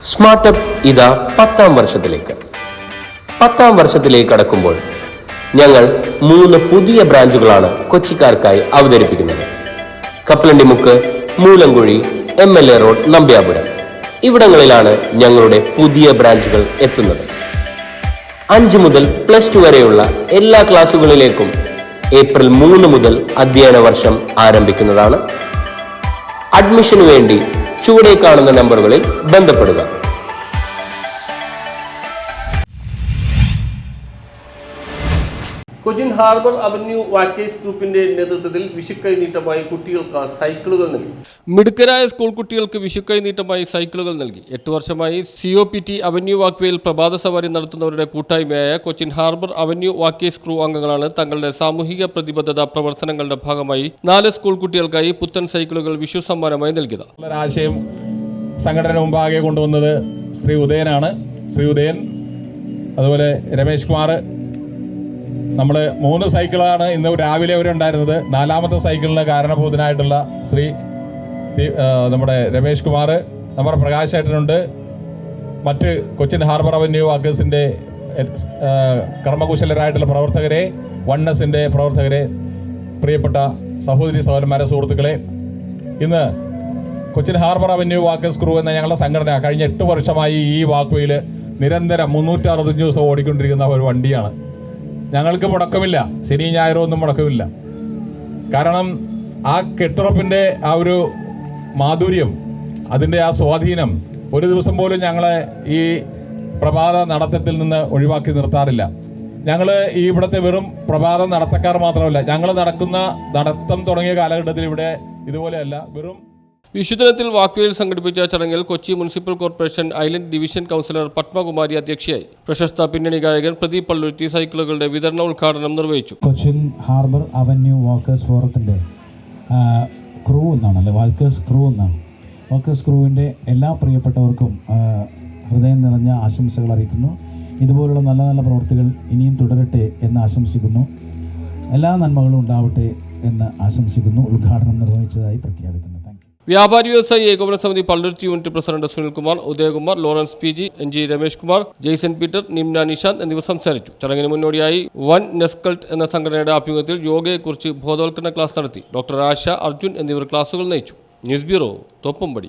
സ്മാർട്ടപ്പ് ഇതാ 10ാം വർഷത്തിലേക്ക്. 10ാം വർഷത്തിലേക്ക് കടക്കുമ്പോൾ ഞങ്ങൾ 3 പുതിയ ബ്രാഞ്ചുകളാണ് കൊച്ചിക്കാർക്കായി അവതരിപ്പിക്കുന്നത്. കപ്പലണ്ടിമുക്ക്, മൂലങ്കുഴി, MLA റോഡ്, നമ്പ്യാപുരം ഇവിടങ്ങളിലാണ് ഞങ്ങളുടെ പുതിയ ബ്രാഞ്ചുകൾ എത്തുന്നത്. 5 മുതൽ +2 വരെയുള്ള എല്ലാ ക്ലാസുകളിലേക്കും ഏപ്രിൽ 3 മുതൽ അധ്യയന വർഷം ആരംഭിക്കുന്നതാണ്. അഡ്മിഷനു വേണ്ടി ചുവടെ കാണുന്ന നമ്പറുകളിൽ ബന്ധപ്പെടുക. കൊച്ചിൻ ഹാർബർ അവന്യൂ വാക്കേഴ്സ് ഗ്രൂപ്പിന്റെ നേതൃത്വത്തിൽ വിഷുക്കൈ നീട്ടമായി കുട്ടികൾക്ക് സൈക്കിളുകൾ നൽകി. മിടുക്കരായ സ്കൂൾ കുട്ടികൾക്ക് വിഷുക്കൈ നീട്ടമായി സൈക്കിളുകൾ നൽകി. 8 വർഷമായി COPT അവന്യൂ വാക്വേയിൽ പ്രഭാത സവാരി നടത്തുന്നവരുടെ കൂട്ടായ്മയായ Cochin harbour avenue walkers crew അംഗങ്ങളാണ് തങ്ങളുടെ സാമൂഹിക പ്രതിബദ്ധത പ്രവർത്തനങ്ങളുടെ ഭാഗമായി 4 സ്കൂൾ കുട്ടികൾക്കായി പുത്തൻ സൈക്കിളുകൾ വിഷു സമ്മാനമായി നൽകിയത്. ആശയം സംഘടന മുമ്പാകെ കൊണ്ടുവന്നത് ശ്രീ ഉദയനാണ്. ശ്രീ ഉദയൻ, അതുപോലെ രമേശ് കുമാർ. നമ്മൾ 3 സൈക്കിളാണ് ഇന്ന് രാവിലെ വരെ ഉണ്ടായിരുന്നത്. 4ാമത്തെ സൈക്കിളിന് കാരണഭൂതനായിട്ടുള്ള ശ്രീ നമ്മുടെ രമേശ് കുമാർ, നമ്മുടെ പ്രകാശ് ഏട്ടനുണ്ട്. മറ്റ് കൊച്ചിൻ ഹാർബർ അവന്യൂ വാക്കേഴ്സിൻ്റെ കർമ്മകുശലരായിട്ടുള്ള പ്രവർത്തകരെ, 1Sൻ്റെ പ്രവർത്തകരെ, പ്രിയപ്പെട്ട സഹോദരി സഹോദരന്മാരെ, സുഹൃത്തുക്കളെ, ഇന്ന് Cochin harbour avenue walkers crew എന്ന ഞങ്ങളുടെ സംഘടന കഴിഞ്ഞ 8 വർഷമായി ഈ വാക്വേയിൽ നിരന്തരം 365 ദിവസം ഓടിക്കൊണ്ടിരിക്കുന്ന ഒരു വണ്ടിയാണ്. ഞങ്ങൾക്ക് മുടക്കമില്ല, ശനി ഞായറോ ഒന്നും മുടക്കമില്ല. കാരണം ആ കെട്ടുറപ്പിൻ്റെ ആ ഒരു മാധുര്യം, അതിൻ്റെ ആ സ്വാധീനം ഒരു ദിവസം പോലും ഞങ്ങളെ ഈ പ്രഭാത നടത്തത്തിൽ നിന്ന് ഒഴിവാക്കി നിർത്താറില്ല. ഞങ്ങൾ ഈ ഇവിടുത്തെ വെറും പ്രഭാത നടത്തക്കാർ മാത്രമല്ല, ഞങ്ങൾ നടത്തം തുടങ്ങിയ കാലഘട്ടത്തിൽ ഇവിടെ ഇതുപോലെയല്ല, വെറും വിഷുദിനത്തിൽ വാക്വേയിൽ സംഘടിപ്പിച്ച ചടങ്ങിൽ Kochi municipal corporation island division councillor Padmakumari അധ്യക്ഷയായി. പ്രശസ്ത പിന്നണി ഗായകൻ പ്രദീപ് പള്ളുരുത്തി സൈക്കിളുകളുടെ വിതരണ ഉദ്ഘാടനം നിർവഹിച്ചു. കൊച്ചിൻ ഹാർബർ അവന്യൂ വാക്കേഴ്സ് ഫോറത്തിൻ്റെ ക്രൂ എന്നാണല്ലേ, വാക്കേഴ്സ് ക്രൂ എന്നാണ്. വാക്കേഴ്സ് ക്രൂവിൻ്റെ എല്ലാ പ്രിയപ്പെട്ടവർക്കും ഹൃദയം നിറഞ്ഞ ആശംസകൾ അറിയിക്കുന്നു. ഇതുപോലുള്ള നല്ല നല്ല പ്രവൃത്തികൾ ഇനിയും തുടരട്ടെ എന്ന് ആശംസിക്കുന്നു. എല്ലാ നന്മകളും ഉണ്ടാവട്ടെ എന്ന് ആശംസിക്കുന്നു. ഉദ്ഘാടനം നിർവഹിച്ചതായി പ്രഖ്യാപിക്കുന്നു. വ്യാപാരി വ്യവസായി ഏകോപന സമിതി Palluruthy unit president Sunilkumar, Udayakumar, Lawrence PG, NG Ramesh Kumar, Jason Peter, Nimna Nishanth എന്നിവർ സംസാരിച്ചു. ചടങ്ങിന് മുന്നോടിയായി 1Nescult എന്ന സംഘടനയുടെ ആഭിമുഖ്യത്തിൽ യോഗയെക്കുറിച്ച് ബോധവൽക്കരണ ക്ലാസ് നടത്തി. ഡോക്ടർ ആശ, അർജുൻ എന്നിവർ ക്ലാസുകൾ നയിച്ചു. News bureau, Thoppumpady.